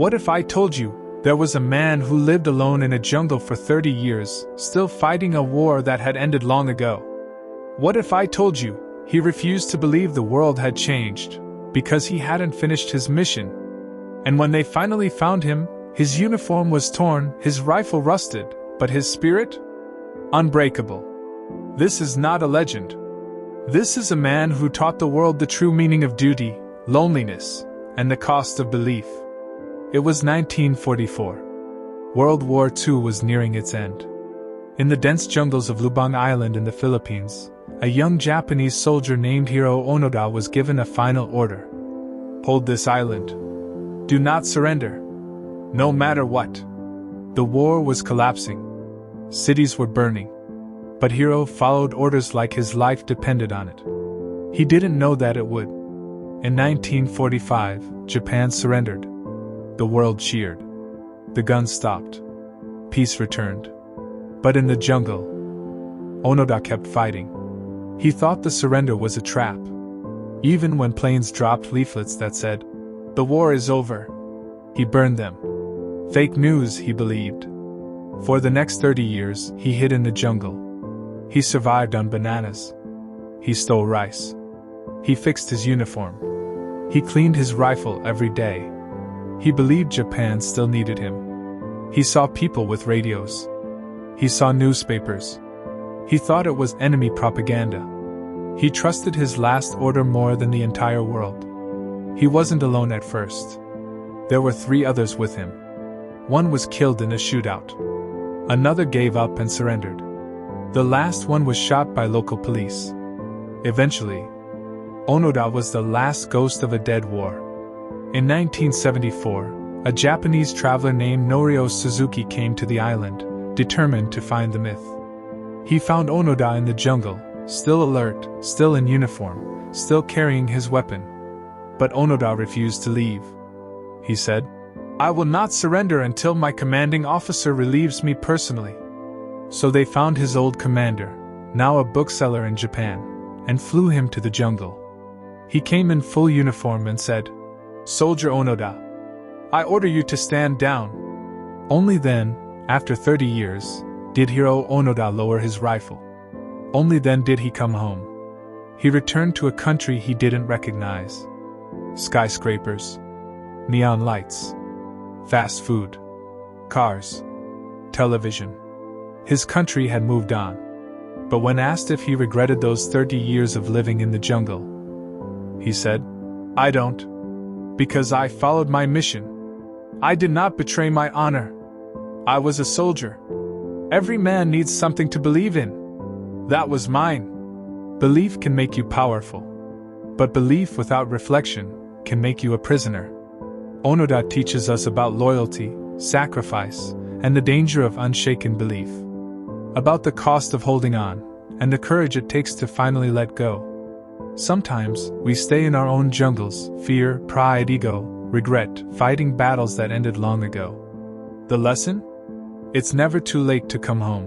What if I told you there was a man who lived alone in a jungle for 30 years, still fighting a war that had ended long ago? What if I told you he refused to believe the world had changed because he hadn't finished his mission? And when they finally found him, his uniform was torn, his rifle rusted, but his spirit? Unbreakable. This is not a legend. This is a man who taught the world the true meaning of duty, loneliness, and the cost of belief. It was 1944. World War II was nearing its end. In the dense jungles of Lubang Island in the Philippines, a young Japanese soldier named Hiroo Onoda was given a final order. Hold this island. Do not surrender. No matter what. The war was collapsing. Cities were burning. But Hiroo followed orders like his life depended on it. He didn't know that it would. In 1945, Japan surrendered. The world cheered. The guns stopped. Peace returned. But in the jungle, Onoda kept fighting. He thought the surrender was a trap. Even when planes dropped leaflets that said, "The war is over," he burned them. Fake news, he believed. For the next 30 years, he hid in the jungle. He survived on bananas. He stole rice. He fixed his uniform. He cleaned his rifle every day. He believed Japan still needed him. He saw people with radios. He saw newspapers. He thought it was enemy propaganda. He trusted his last order more than the entire world. He wasn't alone at first. There were 3 others with him. One was killed in a shootout. Another gave up and surrendered. The last one was shot by local police. Eventually, Onoda was the last ghost of a dead war. In 1974, a Japanese traveler named Norio Suzuki came to the island, determined to find the myth. He found Onoda in the jungle, still alert, still in uniform, still carrying his weapon. But Onoda refused to leave. He said, "I will not surrender until my commanding officer relieves me personally." So they found his old commander, now a bookseller in Japan, and flew him to the jungle. He came in full uniform and said, "Soldier Onoda, I order you to stand down." Only then, after 30 years, did Hiroo Onoda lower his rifle. Only then did he come home. He returned to a country he didn't recognize. Skyscrapers, neon lights, fast food, cars, television. His country had moved on. But when asked if he regretted those 30 years of living in the jungle, he said, "I don't. Because I followed my mission. I did not betray my honor. I was a soldier. Every man needs something to believe in. That was mine." Belief can make you powerful. But belief without reflection can make you a prisoner. Onoda teaches us about loyalty, sacrifice, and the danger of unshaken belief. About the cost of holding on, and the courage it takes to finally let go. Sometimes, we stay in our own jungles, fear, pride, ego, regret, fighting battles that ended long ago. The lesson? It's never too late to come home.